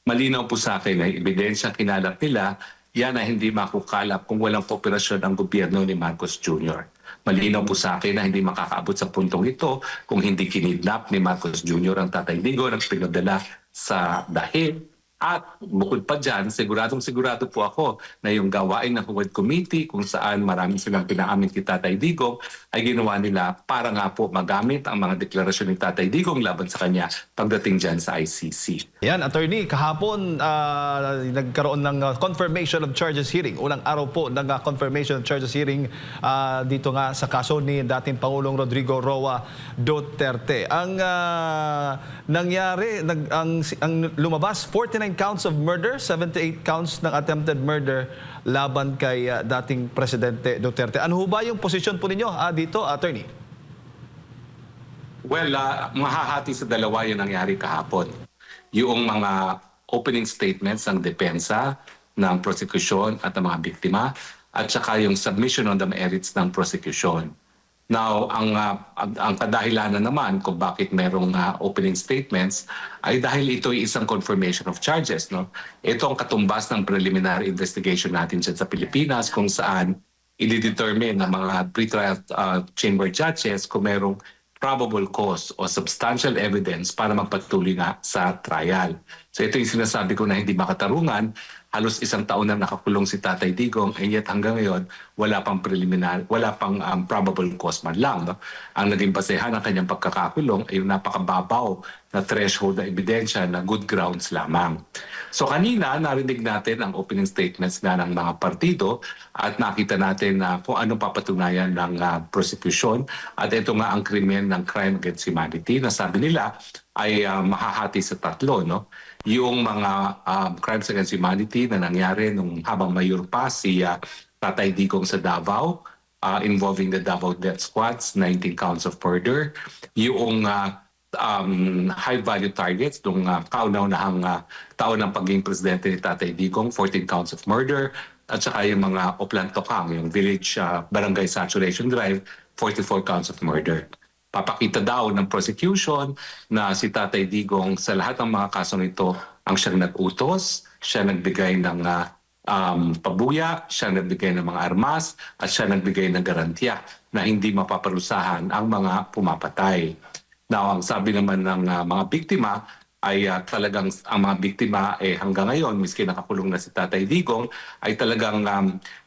Malinaw po sa akin na ebidensya kinalap nila, yan ay hindi makukalap kung walang kooperasyon ng gobyerno ni Marcos Jr. Malinaw po sa akin na hindi makakaabot sa puntong ito kung hindi kinidnap ni Marcos Jr. ang Tatay Digong at pinadala sa dahig. At bukod pa dyan, sigurado po ako na yung gawain ng Huwad Committee kung saan marami silang pinaamin kay Tatay Digong ay ginawa nila para nga po magamit ang mga deklarasyon ni Tatay Digong laban sa kanya pagdating dyan sa ICC. Yan, attorney, kahapon nagkaroon ng confirmation of charges hearing. Unang araw po ng confirmation of charges hearing dito nga sa kaso ni dating Pangulong Rodrigo Roa Duterte. Ang nangyari, ang lumabas, 49 counts of murder, 78 counts ng attempted murder laban kay dating Presidente Duterte. Ano ho ba yung posisyon po ninyo dito, attorney? Well, mahahati sa dalawa yung nangyari kahapon. Yung mga opening statements ng depensa, ng prosecution at ng mga biktima, at saka yung submission on the merits ng prosecution. Now, ang kadahilanan naman kung bakit merong opening statements ay dahil ito ay isang confirmation of charges. No? Ito ang katumbas ng preliminary investigation natin dyan sa Pilipinas kung saan i-determine ng mga pre-trial chamber judges kung merong probable cause o substantial evidence para magpatuloy nga sa trial. So ito yung sinasabi ko na hindi makatarungan. Halos isang taon na nakakulong si Tatay Digong and yet hanggang ngayon wala pang preliminary, wala pang probable cause man lang. No? Ang naging basehan ng kanyang pagkakakulong ay yung napakababaw na threshold na ebidensya na good grounds lamang. So kanina narinig natin ang opening statements nga ng mga partido at nakita natin na kung anong papatunayan ng prosecution at ito nga ang krimen ng crime against humanity na sabi nila ay mahahati sa tatlo. No? Yung mga crimes against humanity na nangyari nung habang mayor pa si Tatay Digong sa Davao, involving the Davao Death Squads, 19 counts of murder. Yung high-value targets nung kauna-unahang taon ng pagiging presidente ni Tatay Digong, 14 counts of murder. At saka yung mga Oplan Tokang, yung village barangay saturation drive, 44 counts of murder. Papakita daw ng prosecution na si Tatay Digong sa lahat ng mga kasong ito ang siyang nag-utos, siya nagbigay ng pabuya, siya nagbigay ng mga armas, at siya nagbigay ng garantiya na hindi mapaparusahan ang mga pumapatay. Now, ang sabi naman ng mga biktima ay talagang ang mga biktima hanggang ngayon, miski nakakulong na si Tatay Digong, ay talagang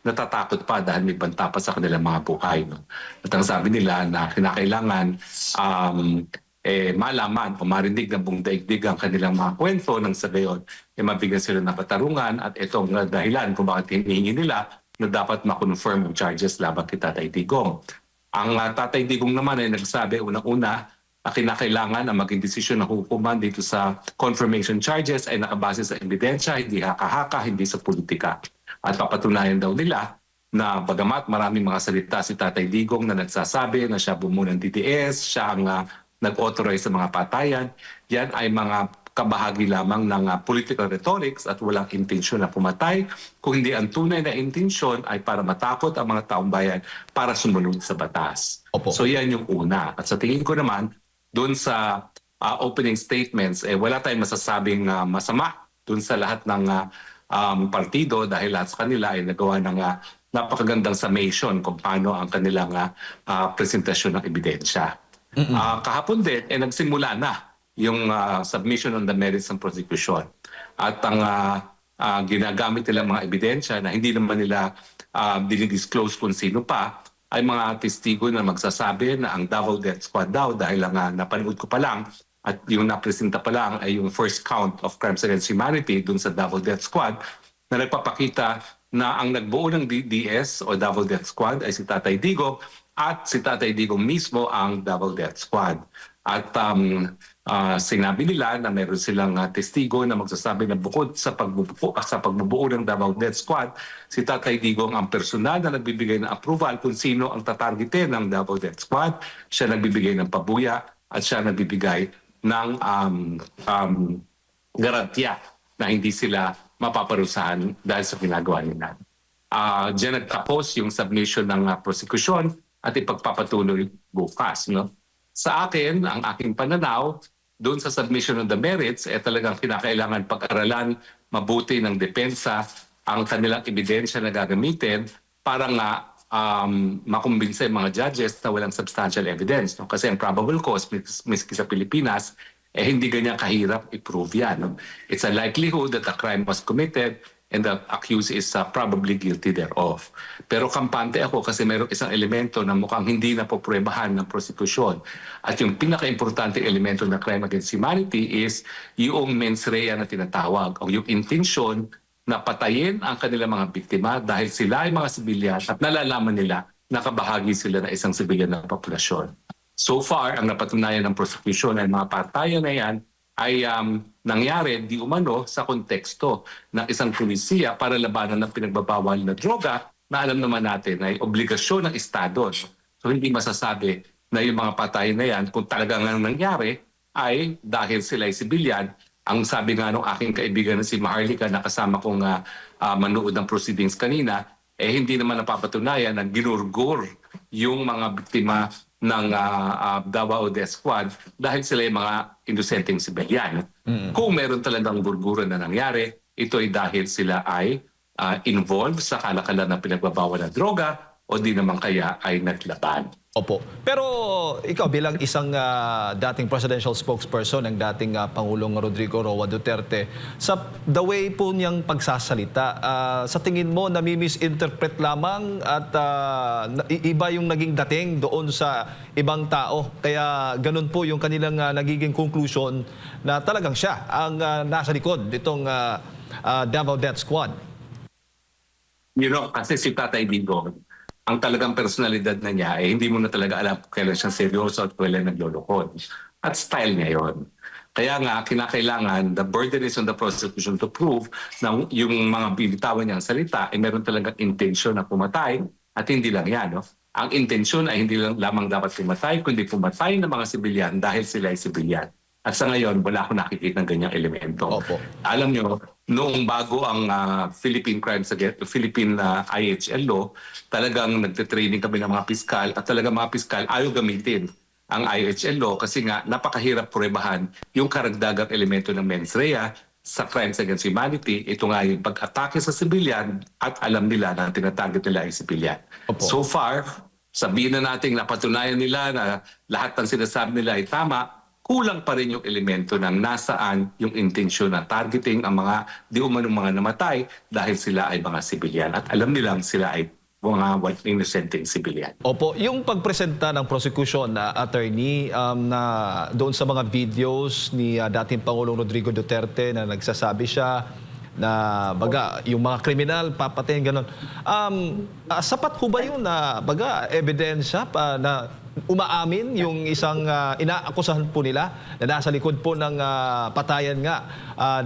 natatakot pa dahil may banta pa sa kanilang mga buhay. No? At ang sabi nila na kinakailangan malaman o marinig ng buong daigdig ang kanilang mga kwento ng sa gayon, mabigyan sila ng katarungan at itong dahilan kung bakit hinihingi nila na dapat makonfirm ang charges laban kay Tatay Digong. Ang Tatay Digong naman ay nagsabi unang-una kinakailangan ang maging desisyon ng hukuman dito sa confirmation charges ay nakabase sa ebidensya, hindi haka-haka, hindi sa politika. At papatunayan daw nila na bagamat maraming mga salita si Tatay Digong na nagsasabi na siya bumuo ng DDS, siya ang nag-authorize sa mga patayan, yan ay mga kabahagi lamang ng political rhetorics at walang intensyon na pumatay. Kung hindi ang tunay na intensyon ay para matakot ang mga taong bayan para sumunod sa batas. Opo. So yan yung una. At sa tingin ko naman, doon sa opening statements, wala tayong masasabing masama doon sa lahat ng partido dahil lahat sa kanila ay nagawa ng napakagandang summation kung paano ang kanilang presentasyon ng ebidensya. Kahapon din, nagsimula na yung submission on the merits ng prosecution. At ang ginagamit nilang mga ebidensya na hindi naman nila dinidisclose kung sino pa, ay mga testigo na magsasabi na ang Davao Death Squad daw dahil lang napanood ko pa lang at yung napresenta pa lang ay yung first count of crimes against humanity dun sa Davao Death Squad na nagpapakita na ang nagbuo ng DDS o Davao Death Squad ay si Tatay Digong at si Tatay Digong mismo ang Davao Death Squad. At sinabi nila na meron silang testigo na magsasabi na bukod sa pagbubuo ng Davao Death Squad, si Tatay Digong ang personal na nagbibigay ng approval kung sino ang tatargetin ng Davao Death Squad. Siya nagbibigay ng pabuya at siya nagbibigay ng garantiya na hindi sila mapaparusahan dahil sa ginagawa nila. Diyan nagtapos yung submission ng prosecution at ipagpapatuloy bukas. No? Sa akin, ang aking pananaw doon sa submission of the merits, talagang kinakailangan pag-aralan mabuti ng depensa ang kanilang ebidensya na gagamitin para nga makumbinsa yung mga judges na walang substantial evidence. No? Kasi ang probable cause, miski sa Pilipinas, hindi ganyan kahirap i-prove yan. No? It's a likelihood that a crime was committed and the accused is probably guilty thereof. Pero kampante ako kasi mayroong isang elemento na mukhang hindi na popruebahan ng prosecution. At yung pinaka-importante elemento ng crime against humanity is yung mens rea na tinatawag o yung intention na patayin ang kanilang mga biktima dahil sila ay mga sibilyan at nalalaman nila na kabahagi sila ng isang sibilyan ng populasyon. So far, ang napatunayan ng prosecution ay mga patayan na yan ay nangyari di umano sa konteksto ng isang pulisiya para labanan ng pinagbabawal na droga na alam naman natin ay obligasyon ng Estado. So hindi masasabi na yung mga patayan na yan kung talagang nangyari ay dahil sila ay sibilyan. Ang sabi nga ng aking kaibigan na si Maharlika na kasama kong manood ng proceedings kanina, hindi naman napapatunayan na ginurgur yung mga biktima ng Davao Death Squad dahil sila yung mga inosenteng sibilyan. Kung meron talagang gurguran na nangyari, ito ay dahil sila ay involved sa kalakalan ng pinagbabawal ng droga o di naman kaya ay naglaban. Opo. Pero ikaw bilang isang dating presidential spokesperson ng dating Pangulong Rodrigo Roa Duterte, sa the way po niyang pagsasalita, sa tingin mo nami-misinterpret lamang at iba yung naging dating doon sa ibang tao? Kaya ganun po yung kanilang nagiging conclusion na talagang siya ang nasa likod nitong Davao Death Squad. You know, kasi si Tatay Digong, ang talagang personalidad na niya, hindi mo na talaga alam kung kailan siya seryoso at kailan naglulukod. At style niya yon. Kaya nga, kinakailangan, the burden is on the prosecution to prove na yung mga binitawan niyang salita ay meron talagang intention na pumatay at hindi lang yan. No? Ang intention ay hindi lang lamang dapat pumatay, kundi pumatay ng mga sibilyan dahil sila ay sibilyan. At sa ngayon, wala akong nakikita ng ganyang elemento. Opo. Alam nyo, noong bago ang Philippine IHL law, talagang nagte-training kami ng mga piskal at talagang mga piskal ayaw gamitin ang IHL law kasi nga napakahirap pruebahan yung karagdagang elemento ng mens rea sa crimes against humanity. Ito nga yung pag-atake sa sibilyan at alam nila na tinatarget nila ay sibilyan. Opo. So far, sabihin na natin napatunayan nila na lahat ng sinasabi nila ay tama, kulang pa rin yung elemento ng nasaan yung intensyon na targeting ang mga di umanong mga namatay dahil sila ay mga sibilyan at alam nilang sila ay mga innocenteng sibilyan. Opo, yung pagpresenta ng prosecution na attorney na doon sa mga videos ni dating Pangulong Rodrigo Duterte na nagsasabi siya na baga yung mga kriminal papatayin ganon. Sapat ho ba yun na baga ebidensya pa na umaamin yung isang inaakusahan po nila na nasa likod po ng patayan nga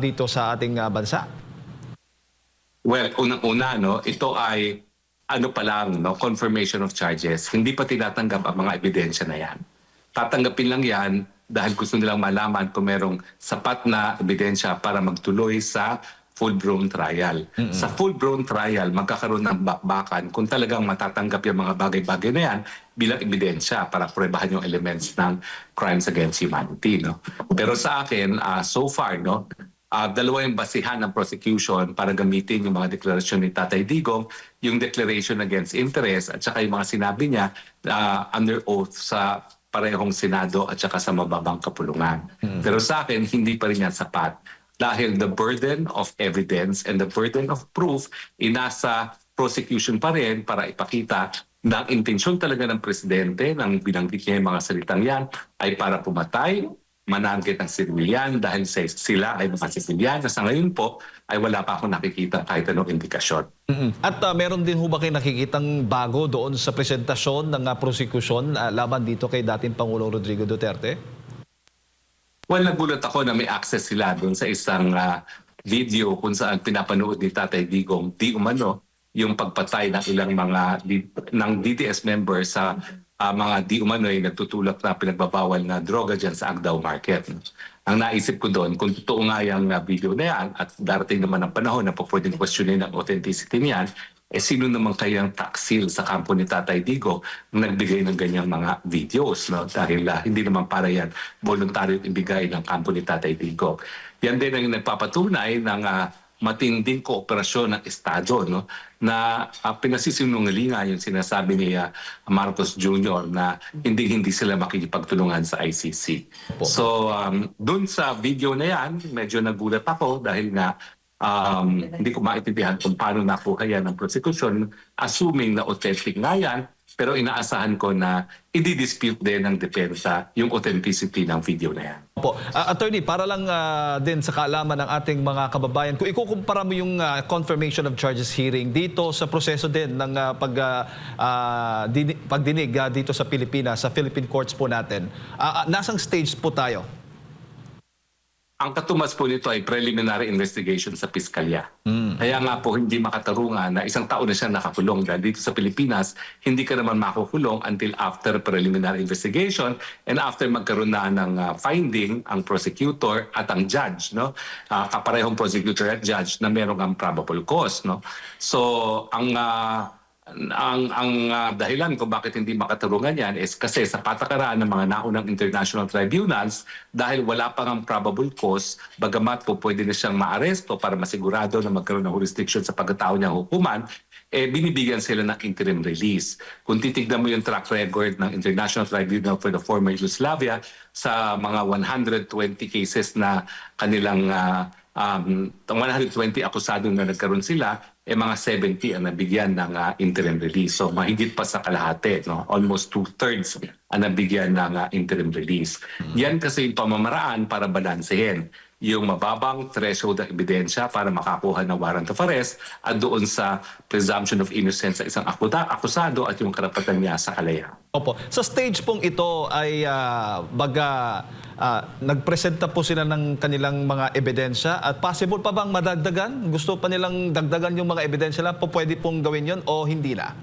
dito sa ating bansa? Well, unang-una, no, ito ay ano pa lang, no, confirmation of charges. Hindi pa tinatanggap ang mga ebidensya na yan. Tatanggapin lang yan dahil gusto nilang malaman kung merong sapat na ebidensya para magtuloy sa full-blown trial. Sa full-blown trial, magkakaroon ng bakbakan kung talagang matatanggap yung mga bagay-bagay na yan bilang ebidensya para pruebahan yung elements ng crimes against humanity. No? Pero sa akin, so far, no, dalawa yung basihan ng prosecution para gamitin yung mga deklarasyon ni Tatay Digong, yung declaration against interest at saka yung mga sinabi niya under oath sa parehong Senado at saka sa mababang kapulungan. Pero sa akin, hindi pa rin yan sapat. Dahil the burden of evidence and the burden of proof inasa prosecution pa rin para ipakita na ang intensyon talaga ng presidente nang binanggit niya yung mga salitang yan ay para pumatay, manarget ang sibilyan dahil sila ay mga sibilyan na sa ngayon po ay wala pa akong nakikita kahit anong indikasyon. At meron din ho ba kayo nakikitang bago doon sa presentasyon ng prosecution laban dito kay dating Pangulong Rodrigo Duterte? Well, nagulat ako na may access sila doon sa isang video kung saan pinapanood ni Tatay Digong di umano yung pagpatay ng ilang mga ng DDS members sa mga di umano ay nagtutulak na pinagbabawal na droga dyan sa Agdao Market. Ang naisip ko doon, kung totoo nga yung video na yan at darating naman ang panahon na pwedeng questionin ang authenticity niyan, sino naman kayang taksil sa kampo ni Tatay Digong na nagbigay ng ganyang mga videos, no? Dahil hindi naman para yan voluntaryo ibigay ng kampo ni Tatay Digong. Yan din ang nagpapatunay ng matinding kooperasyon ng Estado, no? Na pinasisinungalingan yung sinasabi ni Marcos Jr. na hindi sila makikipagtulungan sa ICC. So, dun sa video na yan, medyo nagulat ako dahil nga hindi ko maintindihan kung paano nakuha yan ng prosecution, assuming na authentic nga yan, pero inaasahan ko na i-dispute din ng depensa yung authenticity ng video na yan. Opo. Attorney, para lang din sa kaalaman ng ating mga kababayan, kung ikukumpara mo yung confirmation of charges hearing dito sa proseso din ng pagdinig dito sa Pilipinas, sa Philippine courts po natin, nasang stage po tayo? Ang katumas po nito ay preliminary investigation sa piskalya. Kaya nga po hindi makatarungan na isang taon na siya nakakulong dahil dito sa Pilipinas, hindi ka naman makukulong until after preliminary investigation and after magkaroon na ng finding ang prosecutor at ang judge, no? Kaparehong prosecutor at judge na merong ang probable cause, no? So ang dahilan kung bakit hindi makatarungan yan is kasi sa patakaran ng mga naunang international tribunals, dahil wala pang ang probable cause, bagamat po pwede na siyang maaresto para masigurado na magkaroon ng jurisdiction sa pagkatao niyang hukuman, binibigyan sila ng interim release. Kung titignan mo yung track record ng International Tribunal for the Former Yugoslavia sa mga 120 cases na kanilang 120 akusado na nagkaroon sila, mga 70 ang nabigyan ng interim release. So mahigit pa sa kalahati, no? Almost 2/3 ang nabigyan ng interim release. Yan kasi yung pamamaraan para balansehin yung mababang threshold ng ebidensya para makakuha ng warrant of arrest at doon sa presumption of innocence sa isang akusado at yung karapatan niya sa kalayaan. Opo. Sa stage pong ito ay nagpresenta po sila ng kanilang mga ebidensya at possible pa bang madagdagan? Gusto pa nilang dagdagan yung mga ebidensya lang? Pwede pong gawin yon o hindi na?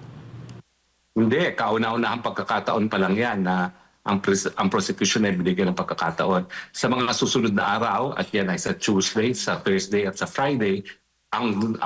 Hindi, kauna-unahang pagkakataon pa lang yan na ang prosecution ay binigyan ng pagkakataon. Sa mga susunod na araw, at yan ay sa Tuesday, sa Thursday at sa Friday, ang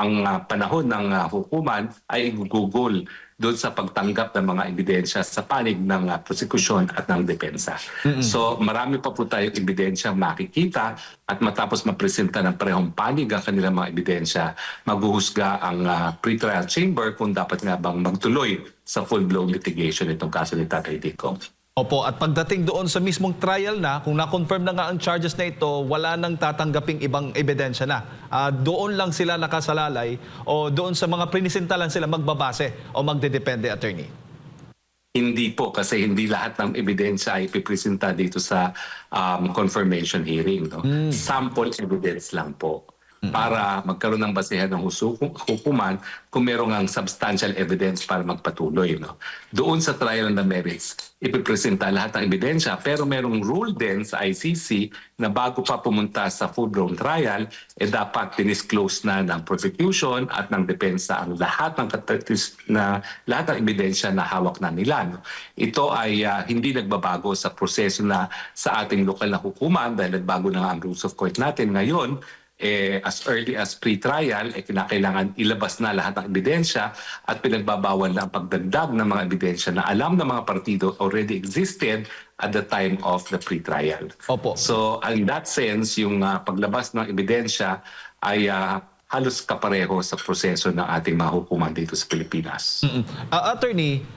panahon ng hukuman ay igugugol doon sa pagtanggap ng mga ebidensya sa panig ng prosecution at ng depensa. So marami pa po tayong ebidensya makikita at matapos mapresenta ng parehong panig ang kanilang mga ebidensya, maghuhusga ang pretrial chamber kung dapat nga bang magtuloy sa full-blown litigation itong kaso ni Tatay Digong. Opo, at pagdating doon sa mismong trial na, kung na-confirm na nga ang charges na ito, wala nang tatanggaping ibang ebidensya na. Doon lang sila nakasalalay o doon sa mga prinisenta lang sila magbabase o magdedepende, attorney? Hindi po, kasi hindi lahat ng ebidensya ay ipipresenta dito sa confirmation hearing. No? Sample evidence lang po para magkaroon ng basehan ng hukuman kung merong ang substantial evidence para magpatuloy. No? Doon sa trial on the merits, ipipresenta lahat ng ebidensya pero merong rule din sa ICC na bago pa pumunta sa full-blown trial, dapat dinisclose na ng prosecution at ng depensa ang lahat ng lahat ng ebidensya na hawak na nila. No? Ito ay hindi nagbabago sa proseso na sa ating lokal na hukuman dahil nagbago na nga ang rules of court natin ngayon. As early as pre-trial, kinakailangan ilabas na lahat ng ebidensya at pinagbabawal na ang pagdagdag ng mga ebidensya na alam ng mga partido already existed at the time of the pre-trial. Opo. So in that sense, yung paglabas ng ebidensya ay halos kapareho sa proseso ng ating mga hukuman dito sa Pilipinas. Attorney,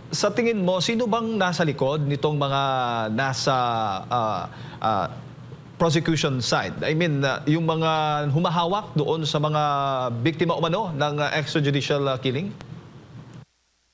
sa tingin mo, sino bang nasa likod nitong mga nasa prosecution side? I mean, yung mga humahawak doon sa mga biktima umano ng extrajudicial killing?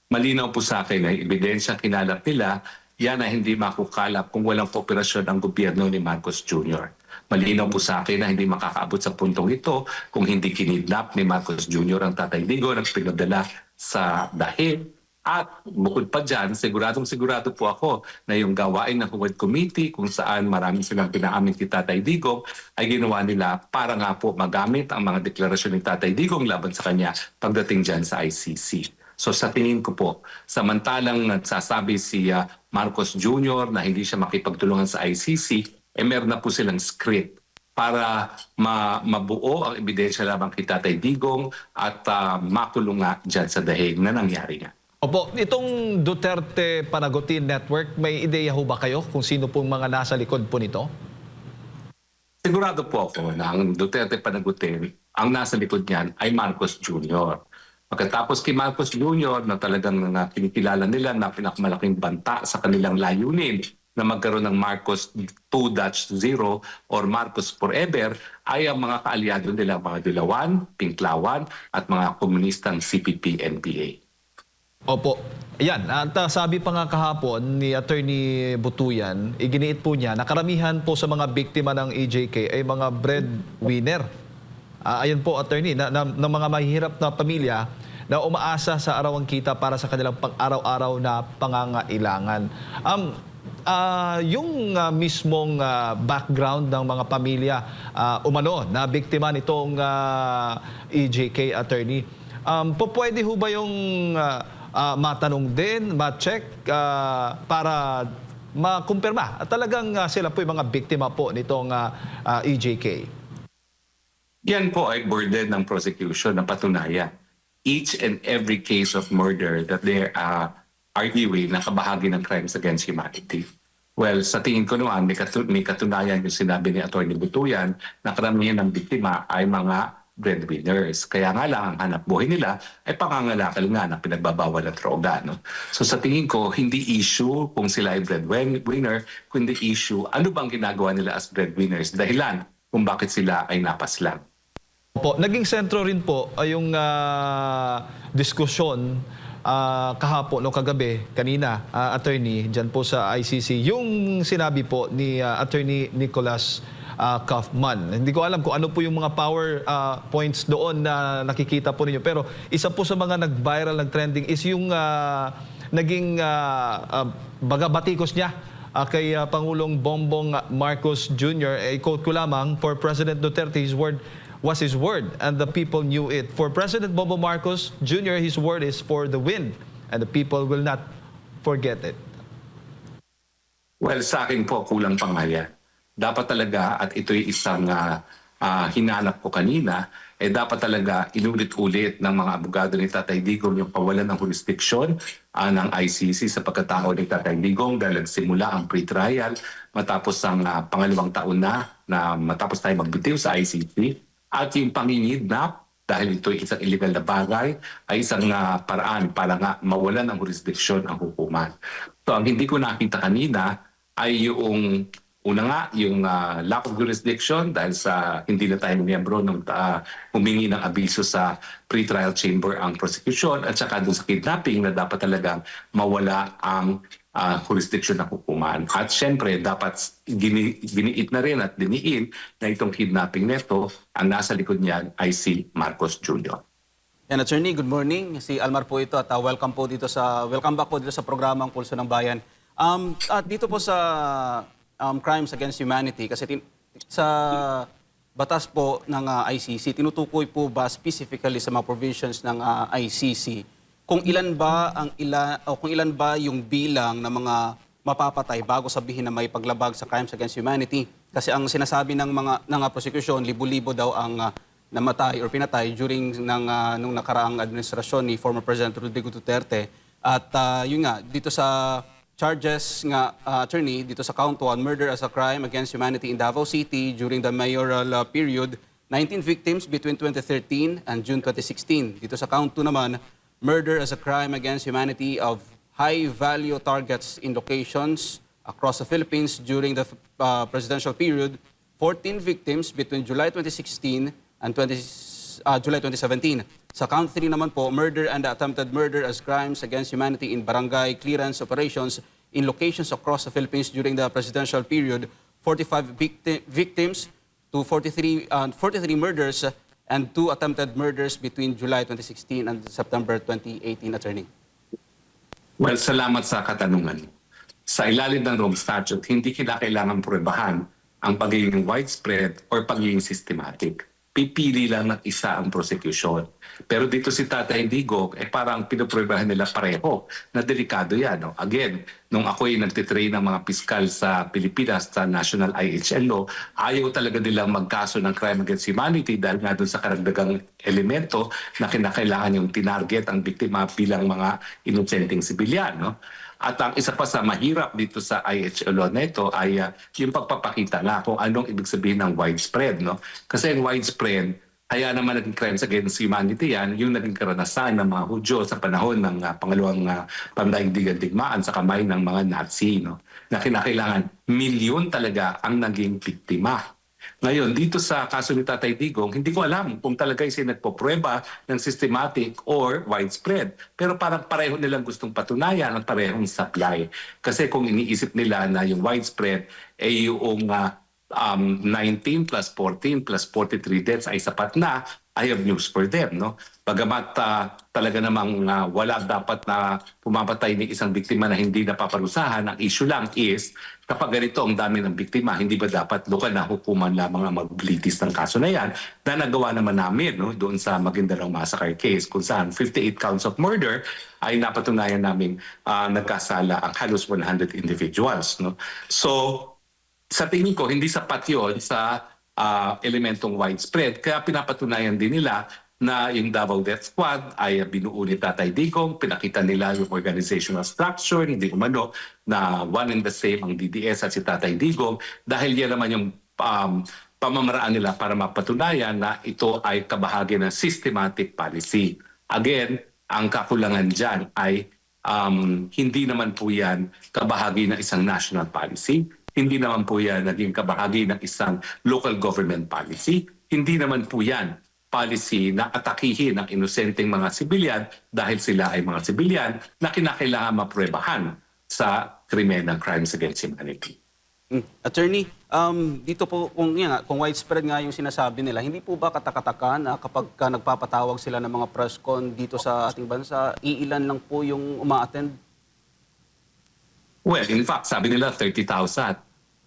Malinaw po sa akin ay ebidensya kinalap nila, yan ay hindi makukalap kung walang kooperasyon ang gobyerno ni Marcos Jr. Malinaw po sa akin na hindi makakaabot sa puntong ito kung hindi kinidnap ni Marcos Jr. ang Tatay Digong at pinadala sa dahil. At bukod pa dyan, sigurado po ako na yung gawain ng Huwad Committee kung saan marami silang pinaamin kay Tatay Digong ay ginawa nila para nga po magamit ang mga deklarasyon ni Tatay Digong laban sa kanya pagdating dyan sa ICC. So sa tingin ko po, samantalang nagsasabi si Marcos Jr. na hindi siya makipagtulungan sa ICC, meron na po silang script para mabuo ang ebidensya lamang kay Tatay Digong at makulong nga dyan sa dahig na nangyari nga. Opo, itong Duterte Panagutin Network, may ideya ho ba kayo kung sino pong mga nasa likod po nito? Sigurado po ako na ang Duterte Panagutin, ang nasa likod niyan ay Marcos Jr. Pagkatapos kay Marcos Jr. na talagang kinikilala nila na pinakamalaking banta sa kanilang layunin na magkaroon ng Marcos 2.0 or Marcos Forever ay ang mga kaalyado nila, mga Dilawan, Pinklawan at mga komunistang CPP-NPA. Opo. Ayan, at sabi pa nga kahapon ni Attorney Butuyan, iginiit po niya na karamihan po sa mga biktima ng EJK ay mga breadwinner. Ayan po, Attorney, ng mga mahihirap na pamilya na umaasa sa arawang kita para sa kanilang pang-araw-araw na pangangailangan. Yung mismong background ng mga pamilya umano na biktima nitong EJK, Attorney, pwede ho ba yung matanong din, ma-check para makumpirma at talagang sila po yung mga biktima po nitong EJK? Yan po ay burden ng prosecution na patunayan. Each and every case of murder that they are arguing na kabahagi ng crimes against humanity. Well, sa tingin ko naman, may katunayan yung sinabi ni Atty. Butuyan na karamihan ng biktima ay mga breadwinners. Kaya nga lang, ang hanap buhay nila ay pangangalakal nga na pinagbabawal at droga. No? So sa tingin ko, hindi issue kung sila ay breadwinner, kundi issue ano bang ginagawa nila as breadwinners, dahilan kung bakit sila ay napaslang. Opo, naging sentro rin po ay yung diskusyon kahapon o kagabi, kanina, attorney, dyan po sa ICC, yung sinabi po ni Attorney Nicholas Kaufman. Hindi ko alam kung ano po yung mga power points doon na nakikita po ninyo. Pero isa po sa mga nag-viral, nag-trending is yung naging bagabatikos niya kay Pangulong Bongbong Marcos Jr. I-quote ko lamang, "For President Duterte, his word was his word, and the people knew it. For President Bongbong Marcos Jr., his word is for the wind, and the people will not forget it." Well, sa akin po, kulang pa nga yan. Dapat talaga, at ito'y isang hinanap ko kanina, dapat talaga inulit-ulit ng mga abogado ni Tatay Digong yung pawalan ng jurisdiction ng ICC sa pagkatao ni Tatay Digong dahil simula ang pre-trial matapos ang pangalawang taon na matapos tayo magbitiw sa ICC at yung pangingidnap dahil ito ay isang illegal na bagay ay isang paraan para nga mawalan ng jurisdiction ang hukuman. So ang hindi ko nakita kanina ay yung una nga, yung lack of jurisdiction dahil sa hindi na tayo miyembro nung humingi ng abiso sa pre-trial chamber ang prosecution at saka doon sa kidnapping na dapat talagang mawala ang jurisdiction ng hukuman. At syempre, dapat giniit na rin at diniin na itong kidnapping neto, ang nasa likod niyan ay si Marcos Jr. Yan, Attorney, good morning. Si Almar po ito at welcome back po dito sa programang Pulso ng Bayan. At dito po sa crimes against humanity, kasi sa batas po ng ICC, tinutukoy po ba specifically sa mga provisions ng ICC kung ilan ba yung bilang ng mga mapapatay bago sabihin na may paglabag sa crimes against humanity? Kasi ang sinasabi ng prosecution, libo-libo daw ang namatay or pinatay during nung nakaraang administrasyon ni former President Rodrigo Duterte. At yun nga, dito sa charges nga, attorney, dito sa count 1, murder as a crime against humanity in Davao City during the mayoral period, 19 victims between 2013 and June 2016. Dito sa count 2 naman, murder as a crime against humanity of high-value targets in locations across the Philippines during the presidential period, 14 victims between July 2016 and July 2017. Sa count 3 naman po, murder and attempted murder as crimes against humanity in barangay clearance operations in locations across the Philippines during the presidential period, 45 victims to 43 murders and 2 attempted murders between July 2016 and September 2018, attorney. Well, salamat sa katanungan. Sa ilalim ng Rome Statute, hindi kailangan pruwebahan ang pagiging widespread or pagiging systematic. pipili lang ng isa ang prosecution. Pero dito si Tatay Digong, parang pinupruebahan nila pareho na delikado yan. No? Again, nung ako'y nagtitrain ng mga piskal sa Pilipinas sa National IHL Law, ayaw talaga nilang magkaso ng crime against humanity dahil nga doon sa karagdagang elemento na kinakailangan yung tinarget ang biktima bilang mga inosenteng sibilyan. No? At ang isa pa sa mahirap dito sa IHL law na ito ay yung pagpapakita na kung anong ibig sabihin ng widespread. No? Kasi yung widespread, kaya naman naging crimes against humanity yan, yung naging karanasan ng mga Hudyo sa panahon ng pangalawang pandaigdigan digmaan sa kamay ng mga Nazi. No? Na kinakailangan milyon talaga ang naging biktima. Ngayon, dito sa kaso ni Tatay Digong, hindi ko alam kung talaga siya nagpoprueba ng systematic or widespread. Pero parang pareho nilang gustong patunayan at parehong supply. Kasi kung iniisip nila na yung widespread ay yung 19 plus 14 plus 43 deaths ay sapat na, I have news for them. No? Bagamat talaga namang wala dapat na pumapatay ng isang biktima na hindi napaparusahan, ang issue lang is kapag ganito ang dami ng biktima, hindi ba dapat lokal na hukuman lamang ang maglitis ng kaso na yan na nagawa naman namin no, doon sa Maguindanao Massacre case kung saan 58 counts of murder ay napatunayan namin nagkasala ang halos 100 individuals. No? So, sa tingin ko, hindi sapat yun sa elementong widespread. Kaya pinapatunayan din nila na yung Davao Death Squad ay binuo ni Tatay Digong, pinakita nila yung organizational structure, hindi umano na one and the same ang DDS at si Tatay Digong dahil yan naman yung pamamaraan nila para mapatunayan na ito ay kabahagi ng systematic policy. Again, ang kakulangan dyan ay hindi naman po yan kabahagi ng isang national policy. Hindi naman po yan naging kabahagi ng isang local government policy. Hindi naman po yan policy na atakihin ang inosenteng mga sibilyan dahil sila ay mga sibilyan na kinakailangan mapruebahan sa krimen ng crimes against humanity. Attorney, dito po kung widespread nga yung sinasabi nila, hindi po ba katakatakan na kapag nagpapatawag sila ng mga press con dito sa ating bansa, iilan lang po yung uma-attend? Well, in fact, sabi nila 30,000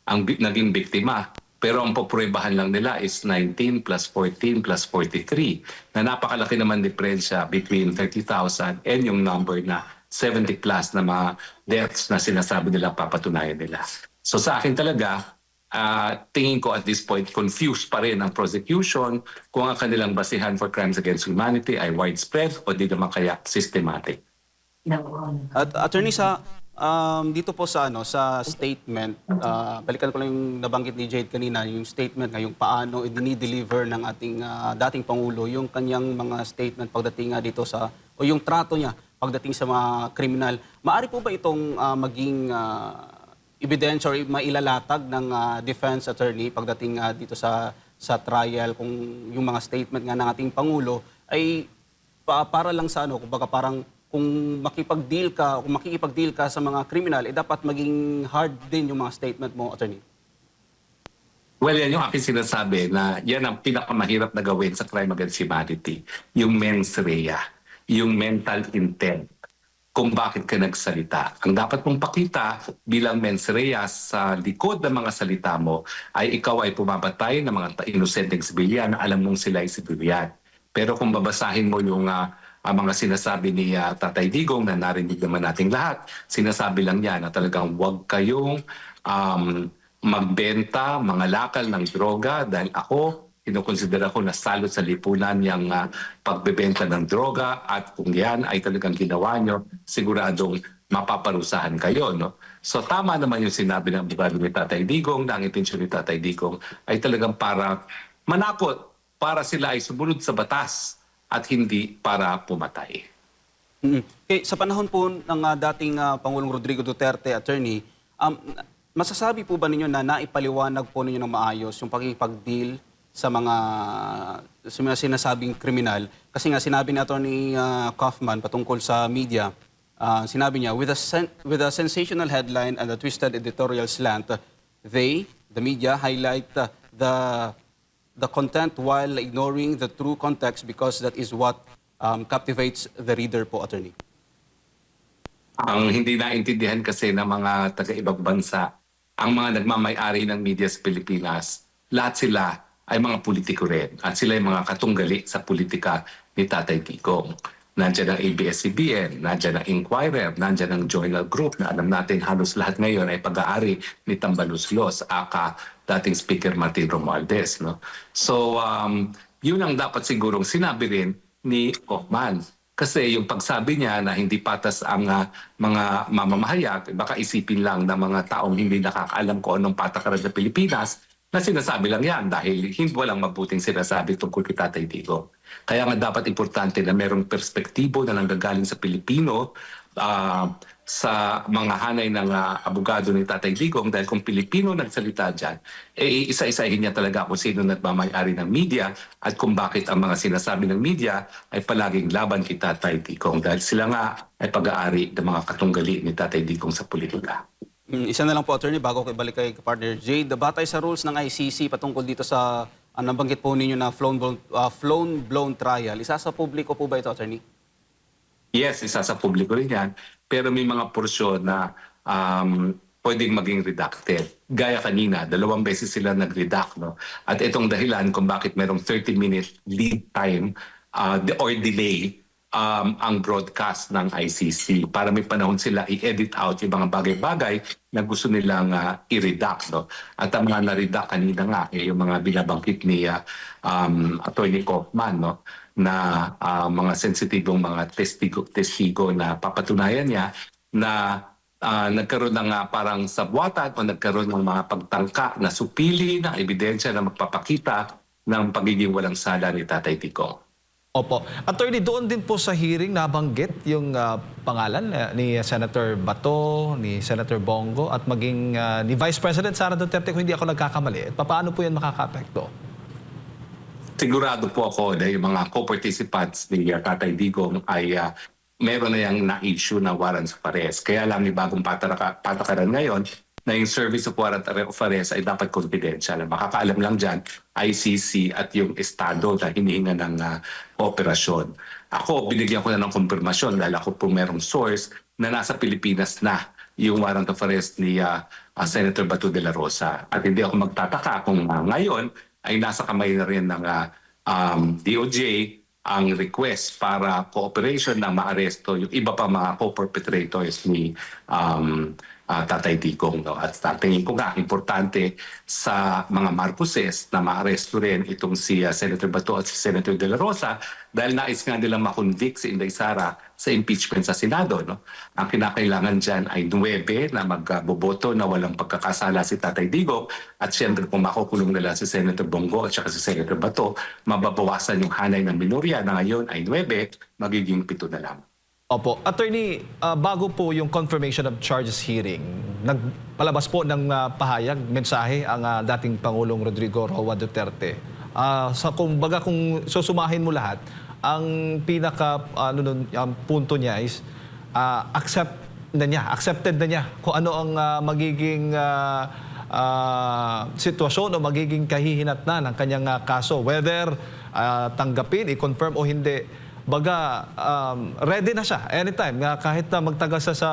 ang naging biktima. Pero ang popruebahan lang nila is 19 plus 14 plus 43. Na napakalaki naman diferensya between 30,000 and yung number na 70 plus na mga deaths na sinasabi nila papatunayan nila. So sa akin talaga, tingin ko at this point, confused pa rin ang prosecution kung ang kanilang basihan for crimes against humanity ay widespread o di naman kaya systematic. At attorney, dito po sa sa statement, balikan ko lang yung nabanggit ni Jade kanina, yung statement ngayong paano i-deliver ng ating dating pangulo yung kanyang mga statement pagdating dito o yung trato niya pagdating sa mga kriminal. Maari po ba itong maging ebidensya or mailalatag ng defense attorney pagdating dito sa trial kung yung mga statement nga ng ating pangulo ay para lang sa kumbaga parang kung makikipag-deal ka sa mga kriminal, dapat maging hard din yung mga statement mo, attorney. Well, yan yung aking sinasabi na yan ang pinakamahirap na gawin sa crime against humanity. Yung mens rea, yung mental intent, kung bakit ka nagsalita. Ang dapat mong pakita bilang mens rea sa likod ng mga salita mo ay ikaw ay pumapatay ng mga inosenteng sibilyan na alam mong sila ay sibilyan. Pero kung babasahin mo yung ang mga sinasabi ni Tatay Digong na narinig naman nating lahat, sinasabi lang niya na talagang huwag kayong magbenta, mga lakal ng droga dahil ako, kinukonsidera ko na salot sa lipunan yung pagbebenta ng droga at kung yan ay talagang ginawa nyo, siguradong mapaparusahan kayo. No? So tama naman yung sinabi ng abogado ni Tatay Digong na ang intensyon ni Tatay Digong ay talagang para manakot, para sila ay sumunod sa batas at hindi para pumatay. Sa panahon po ng dating Pangulong Rodrigo Duterte, attorney, masasabi po ba ninyo na naipaliwanag po ninyo ng maayos yung pagkikipag-deal sa mga sinasabing kriminal? Kasi nga sinabi ni Attorney Kaufman patungkol sa media, sinabi niya, with a sensational headline and a twisted editorial slant, the media, highlight the content while ignoring the true context because that is what captivates the reader po, attorney. Ang hindi naintindihan kasi ng mga taga-ibang bansa, ang mga nagmamay-ari ng media sa Pilipinas, lahat sila ay mga politiko rin. At sila ay mga katunggali sa politika ni Tatay Digong. Nandiyan ang ABS-CBN, nandiyan ang Inquirer, nandiyan ang Journal Group na alam natin halos lahat ngayon ay pag-aari ni Tambaluslos, aka dating Speaker Martin Romualdez. No? So, yun ang dapat sigurong sinabi rin ni Kaufman. Kasi yung pagsabi niya na hindi patas ang mga mamamahayag, baka isipin lang ng mga taong hindi nakakaalam kung anong patakaran sa Pilipinas, na sinasabi lang yan dahil hindi walang mabuting sinasabi tungkol kay Tatay Digong. Kaya nga dapat importante na merong perspektibo na nanggagaling sa Pilipino sa mga hanay ng abogado ni Tatay Digong dahil kung Pilipino nagsalita dyan, isa-isahin niya talaga kung sino nagmamayari ng media at kung bakit ang mga sinasabi ng media ay palaging laban kay Tatay Digong dahil sila nga ay pag-aari ng mga katunggali ni Tatay Digong sa politika. Isa na lang po, attorney, bago ko ibalik kay partner Jade. Batay sa rules ng ICC patungkol dito sa nabanggit po ninyo na flown blown trial, isa sa publiko po ba ito, attorney? Yes, isa sa publiko rin yan. Pero may mga porsyon na pwedeng maging redacted. Gaya kanina, 2 beses sila nag-redact. No? At itong dahilan kung bakit merong 30-minute lead time or delay ang broadcast ng ICC para may panahon sila i-edit out yung mga bagay-bagay na gusto nilang i-redact. No? At ang mga na-redact kanina nga, yung mga binabangkit ni Atty. Kaufman, no? Na mga sensitibong mga testigo na papatunayan niya na nagkaroon ng parang sabwatan o nagkaroon ng mga pagtangka na supili ng ebidensya na magpapakita ng pagiging walang sala ni Tatay Digong. Opo. Attorney, doon din po sa hearing nabanggit yung pangalan ni Senator Bato, ni Senator Bongo at maging ni Vice President Sara Duterte kung hindi ako nagkakamali. Paano po yan makaka-apekto? Sigurado po ako na yung mga co-participants ni Tatay Digong ay meron na yung na-issue na warrants of arrest. Kaya lang may bagong patakaran ngayon na yung service of warrant of arrest ay dapat confidential. Makakaalam lang dyan, ICC at yung Estado na hinihinga ng operasyon. Ako, binigyan ko na ng konfirmasyon dahil ako po merong source na nasa Pilipinas na yung warrant of arrest ni Senator Bato de la Rosa. At hindi ako magtataka kung ngayon ay nasa kamay na rin ng DOJ ang request para cooperation na maaresto yung iba pa mga co-perpetrators ni Tatay Digong. No? At tingin ko nga, importante sa mga Marcoses na maaresto rin itong si Senator Bato at si Senator De La Rosa dahil nais nga nilang makonvict si Inday Sara sa impeachment sa Senado. No? Ang kinakailangan dyan ay 9 na magboboto na walang pagkakasala si Tatay Digong at siyempre kung makukulong nila si Senator Bongo at saka si Senator Bato, mababawasan yung hanay ng minorya na ngayon ay 9, magiging 7 na lang. Opo. Attorney, bago po yung confirmation of charges hearing, nagpalabas po ng pahayag, mensahe ang dating Pangulong Rodrigo Roa Duterte. Kumbaga kung susumahin mo lahat, ang pinaka punto niya is accepted na niya kung ano ang magiging sitwasyon o magiging kahihinatnan ng kanyang kaso. Whether tanggapin, i-confirm o hindi. Baga, ready na siya anytime. Kahit na magtagal sa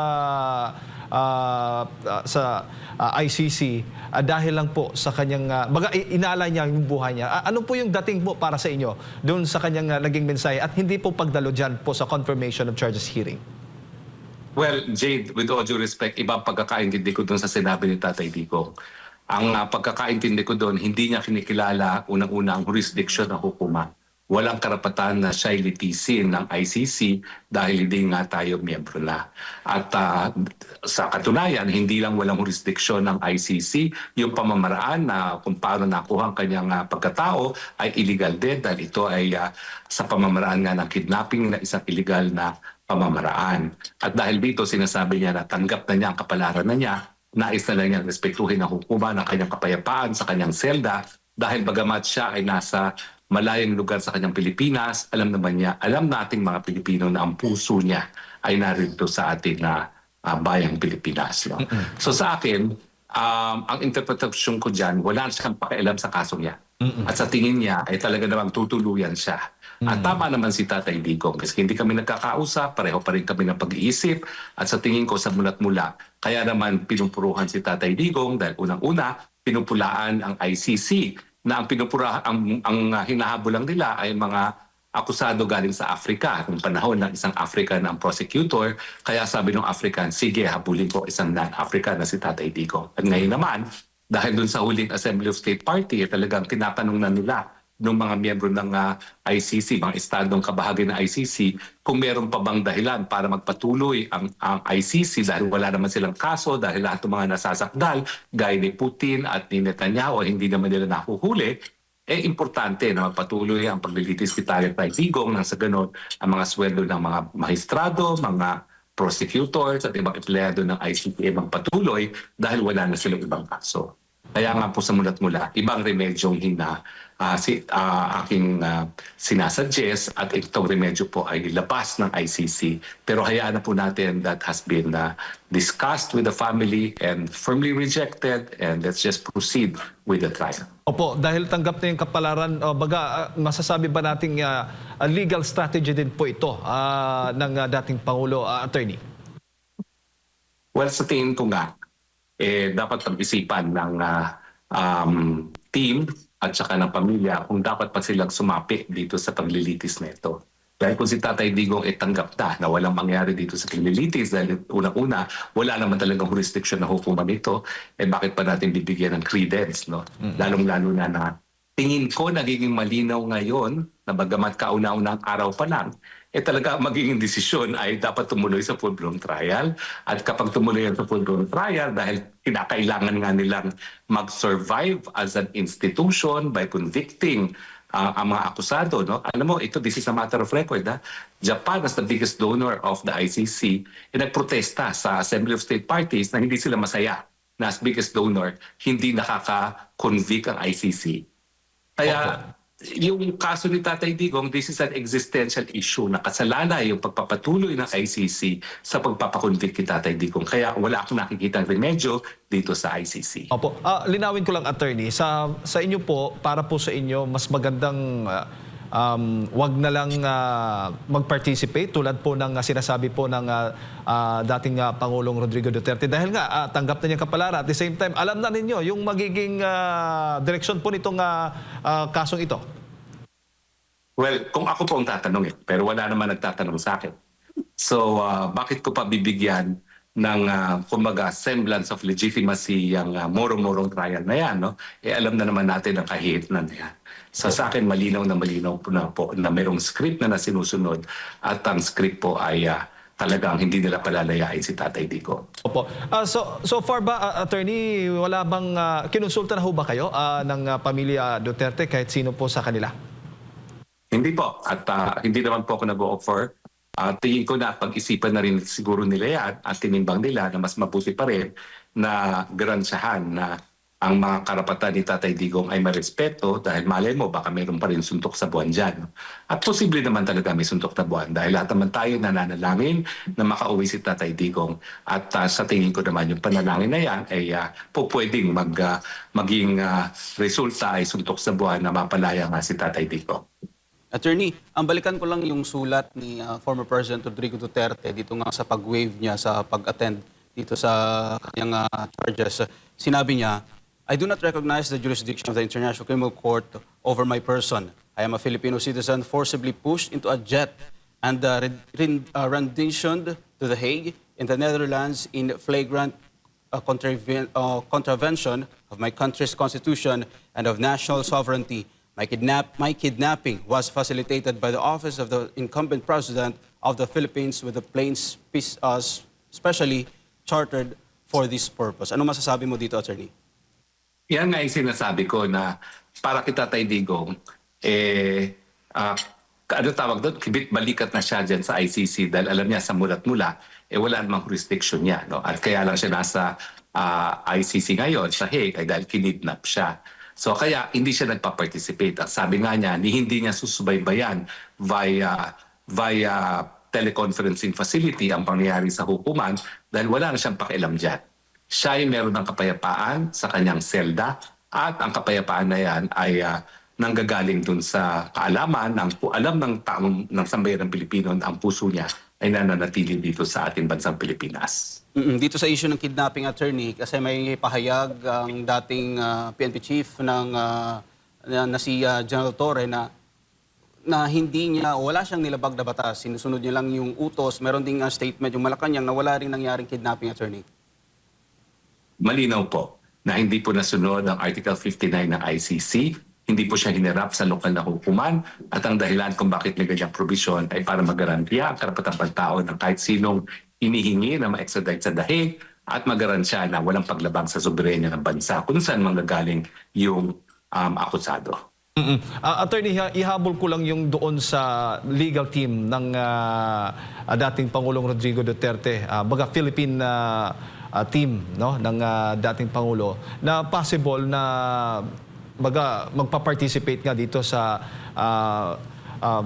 ICC dahil lang po sa kanyang... baga, inaalay niya yung buhay niya. Ano po yung dating po para sa inyo doon sa kanyang naging mensahe at hindi po pagdalo dyan po sa confirmation of charges hearing? Well, Jade, with all due respect, ibang pagkakaintindi ko doon sa sinabi ni Tatay Digong. Ang pagkakaintindi ko doon, hindi niya kinikilala unang-una ang jurisdiction ng hukuma. Walang karapatan na siya'y litisin ng ICC dahil hindi nga tayo miyembro na. At sa katunayan, hindi lang walang jurisdiction ng ICC, yung pamamaraan na kung paano nakuha ang kanyang pagkatao ay illegal din dahil ito ay sa pamamaraan nga ng kidnapping na isang illegal na pamamaraan. At dahil dito sinasabi niya na tanggap na niya ang kapalaran na niya, nais na lang niyang respetuhin ang hukuma ng kanyang kapayapaan sa kanyang selda dahil bagamat siya ay nasa malayong lugar sa kanyang Pilipinas, alam nating mga Pilipino na ang puso niya ay narito sa ating bayang Pilipinas. No? So sa akin, ang interpretasyon ko dyan, wala siyang pakialam sa kaso niya. At sa tingin niya, ay talaga namang tutuluyan siya. At tama naman si Tatay Digong kasi hindi kami nagkakausap, pareho pa rin kami ng pag-iisip. At sa tingin ko sa mulat-mula, kaya naman pinupuruhan si Tatay Digong dahil unang-una, pinupulaan ang ICC na ang hinahabol lang nila ay mga akusado galing sa Africa, nung panahon ng isang African ang prosecutor, kaya sabi ng African, sige, habulin ko isang non-African na si Tatay Digong. At ngayon naman, dahil dun sa huling Assembly of State Party, talagang tinatanong na nila ng mga miyembro ng ICC, mga estadong kabahagi ng ICC, kung meron pa bang dahilan para magpatuloy ang ICC dahil wala naman silang kaso, dahil lahat ng mga nasasakdal, gaya ni Putin at ni Netanyahu, hindi naman nila nahuhuli, importante na magpatuloy ang paglilitis kay Tatay Digong nang sa ganon ang mga sweldo ng mga magistrado, mga prosecutors at ibang empleyado ng ICC ay magpatuloy dahil wala na silang ibang kaso. Kaya nga po sa mulat-mula, ibang remedyong aking sinasuggest at itong remedyo po ay ilabas ng ICC. Pero hayaan na po natin that has been discussed with the family and firmly rejected, and let's just proceed with the trial. Opo, dahil tanggap na yung kapalaran, masasabi ba nating legal strategy din po ito ng dating Pangulo, Attorney? Well, sa tingin ko nga, dapat pag-isipan ng team at saka ng pamilya kung dapat pa silang sumapit dito sa paglilitis na ito. Dahil kung si Tatay Digong tanggap na walang mangyari dito sa paglilitis dahil unang-una, wala naman talagang jurisdiction na hukuman nito, bakit pa natin bibigyan ng credence, no? Lalong-lalo na tingin ko nagiging malinaw ngayon na bagamat kauna-unang araw pa lang, talaga magiging desisyon ay dapat tumuloy sa full-blown trial. At kapag tumuloy sa full-blown trial, dahil kinakailangan nga nilang mag-survive as an institution by convicting ang mga akusado, no? Alam mo, this is a matter of record. Japan, as the biggest donor of the ICC, nagprotesta sa Assembly of State Parties na hindi sila masaya na as biggest donor, hindi nakaka-convict ang ICC. Kaya yung kaso ni Tatay Digong, this is an existential issue. Nakasalala yung pagpapatuloy ng ICC sa pagpapakonvict kay Tatay Digong. Kaya wala akong nakikitang remedyo dito sa ICC. Opo. Linawin ko lang, Attorney, sa inyo po, para po sa inyo, mas magandang wag na lang mag-participate tulad po ng sinasabi po ng dating Pangulong Rodrigo Duterte. Dahil nga, tanggap na niya kapalaran. At the same time, alam na ninyo yung magiging direksyon po nitong kasong ito. Well, kung ako po ang tatanungin, pero wala naman nagtatanong sa akin. So, bakit ko pa bibigyan ng kumbaga semblance of legitimacy yung morong-morong trial na yan, no? Alam na naman natin ang kahihinan na yan. So sa akin, malinaw po na mayroong script na sinusunod at ang script po ay talagang hindi nila palalayain si Tatay Digong. Opo. So far ba, Attorney, wala bang kinonsulta na ho ba kayo ng pamilya Duterte kahit sino po sa kanila? Hindi po. At hindi naman po ako nag-offer. Tingin ko na pag-isipan na rin siguro nila yan at tinimbang nila na mas mabuti pa rin na garansyahan na ang mga karapatan ni Tatay Digong ay marespeto dahil malay mo baka mayroon pa rin suntok sa buwan dyan. At posible naman talaga may suntok na buwan dahil lahat naman tayo nananalangin na makauwi si Tatay Digong. At sa tingin ko naman yung panalangin na yan ay pwedeng maging resulta ay suntok sa buwan na mapalaya nga si Tatay Digong. Attorney, ang balikan ko lang yung sulat ni former President Rodrigo Duterte dito nga sa pag-waive niya sa pag-attend dito sa kanyang charges. Sinabi niya, I do not recognize the jurisdiction of the International Criminal Court over my person. I am a Filipino citizen forcibly pushed into a jet and renditioned to The Hague in the Netherlands in flagrant contravention of my country's constitution and of national sovereignty. My kidnapping was facilitated by the office of the incumbent president of the Philippines with a plane specially chartered for this purpose. Ano masasabi mo dito, Attorney? Yan nga yung sinasabi ko na para kay Tatay Digong, ano tawag doon? Kibit balikat na siya dyan sa ICC dahil alam niya sa mulat-mula, wala namang jurisdiction niya. No? At kaya lang siya nasa ICC ngayon sa Hague ay dahil kinidnap siya. So kaya hindi siya nagpa-participate. At sabi nga niya, hindi niya susubaybayan via teleconferencing facility ang pangyayari sa hukuman dahil wala na siyang pakialam dyan. Siya ay meron ng kapayapaan sa kanyang selda at ang kapayapaan na yan ay nanggagaling dun sa kaalaman, alam ng sambayan ng Pilipino na ang puso niya ay nananatili dito sa ating bansang Pilipinas. Dito sa issue ng kidnapping, Attorney, kasi may pahayag ang dating PNP chief ng na si General Torre na hindi niya, wala siyang nilabag na batas, sinusunod niya lang yung utos. Meron ding statement yung Malacanang na wala rin nangyaring kidnapping, attorney. Malinaw po na hindi po nasunod ang Article 59 ng ICC, hindi po siya hinirap sa lokal na hukuman at ang dahilan kung bakit may ganyang provision ay para magarantiya ang karapatang pagtao ng kahit sinong inihingi na ma-extradite sa dahig at magarantiya na walang paglabag sa soberenya ng bansa kung saan manggagaling yung akusado. Attorney, ihabol ko lang yung doon sa legal team ng dating Pangulong Rodrigo Duterte, baga Philippine team, no, ng dating Pangulo, na possible na baga magpa-participate nga dito sa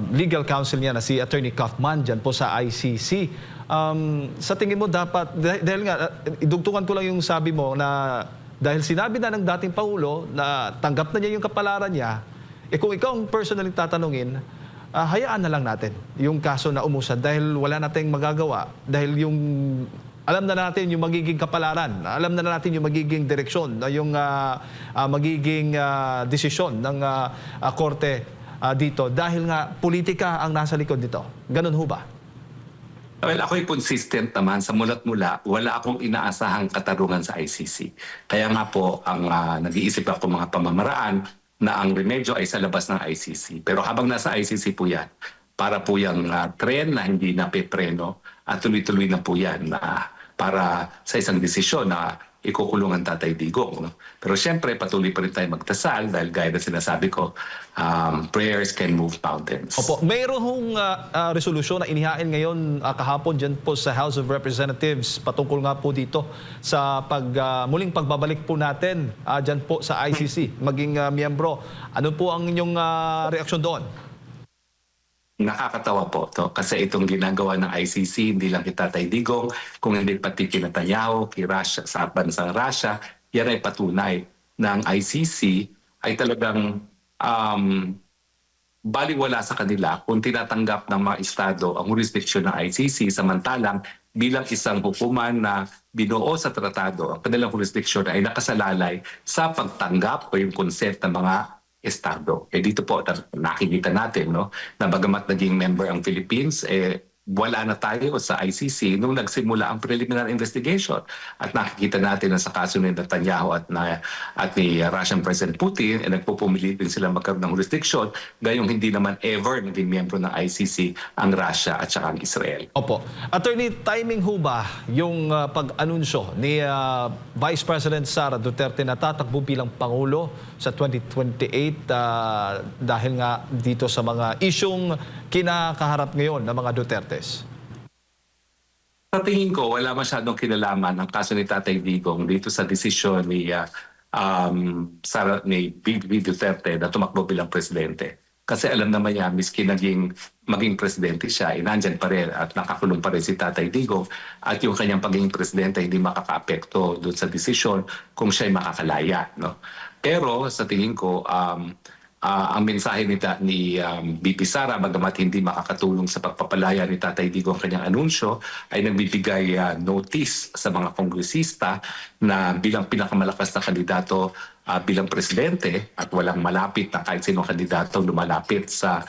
legal counsel niya na si Attorney Kaufman dyan po sa ICC. Sa tingin mo dapat, dahil nga, idugtungan ko lang yung sabi mo na dahil sinabi na ng dating Pangulo na tanggap na niya yung kapalaran niya, kung ikaw ang personally tatanungin, hayaan na lang natin yung kaso na umusad dahil wala nating magagawa, dahil yung alam na natin yung magiging kapalaran, alam na natin yung magiging direksyon, yung magiging desisyon ng korte dito dahil nga politika ang nasa likod nito. Ganun ho ba? Well, ako'y consistent naman sa mula't-mula, wala akong inaasahang katarungan sa ICC. Kaya nga po, ang nag-iisip ako mga pamamaraan na ang remedyo ay sa labas ng ICC. Pero habang nasa ICC po yan, para po yung tren na hindi napipreno at tuloy-tuloy na po yan para sa isang desisyon na ikukulong ang Tatay Digong. No? Pero siyempre, patuloy pa rin tayo magdasal dahil gaya na sinasabi ko, prayers can move mountains. Opo, mayroon hong resolusyon na inihain ngayon kahapon dyan po sa House of Representatives patungkol nga po dito sa muling pagbabalik po natin dyan po sa ICC, maging miyembro. Ano po ang inyong reaksyon doon? Nakakatawa po to kasi itong ginagawa ng ICC hindi lang kay Tatay Digong, kung hindi pati kay Netanyahu, kay Russia, sa bansang Russia, yan ay patunay na ang ICC ay talagang baliwala sa kanila kung tinatanggap ng mga estado ang jurisdiction ng ICC samantalang bilang isang hukuman na binuo sa tratado, ang kanilang jurisdiction ay nakasalalay sa pagtanggap o yung consent ng mga estado. Dito po nakikita natin no, na bagamat naging member ang Philippines, wala na tayo sa ICC nung nagsimula ang preliminary investigation. At nakikita natin na sa kaso ni Netanyahu at ni Russian President Putin, nagpupumilit din sila magkaroon ng jurisdiction, gayong hindi naman ever naging miyembro ng ICC ang Russia at saka ang Israel. Opo. Attorney, timing ho ba yung pag-anunsyo ni Vice President Sara Duterte na tatakbo bilang Pangulo sa 2028 dahil nga dito sa mga isyong kinakaharap ngayon ng mga Dutertes? Sa tingin ko, wala masyadong kinalaman ang kaso ni Tatay Digong dito sa desisyon ni Bibi Duterte na tumakbo bilang presidente. Kasi alam naman niya, miski maging presidente siya, nandyan pa rin at nakakulong pa rin si Tatay Digong at yung kanyang pagiging presidente hindi makaka-apekto doon sa desisyon kung siya'y makakalaya. No? Pero sa tingin ko, ang mensahe ni BP Sara, bagamat hindi makakatulong sa pagpapalaya ni Tatay Digong ang kanyang anunsyo, ay nagbibigay notice sa mga kongresista na bilang pinakamalakas na kandidato bilang presidente at walang malapit na kahit sinong kandidato lumalapit sa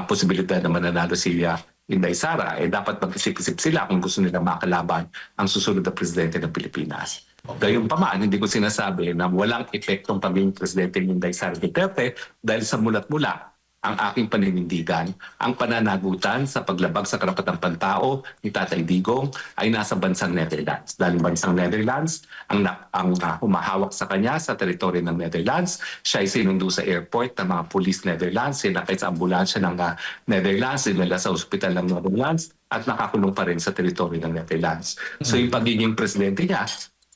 posibilidad na mananalo si Inday Sara, dapat mag-isip-isip sila kung gusto nila makalaban ang susunod na presidente ng Pilipinas. Gayunpaman, hindi ko sinasabi na walang epektong pagiging presidente ni Inday Sara Duterte dahil sa mulat-mula ang aking paninindigan, ang pananagutan sa paglabag sa karapatang pantao ni Tatay Digong ay nasa bansang Netherlands. Dahil bansang Netherlands ang humahawak sa kanya sa teritoryo ng Netherlands. Siya ay sinundo sa airport ng mga police Netherlands, sinakay sa ambulansya ng Netherlands, dinala sa ospital ng Netherlands at nakakulong pa rin sa teritoryo ng Netherlands. So yung pagiging presidente niya,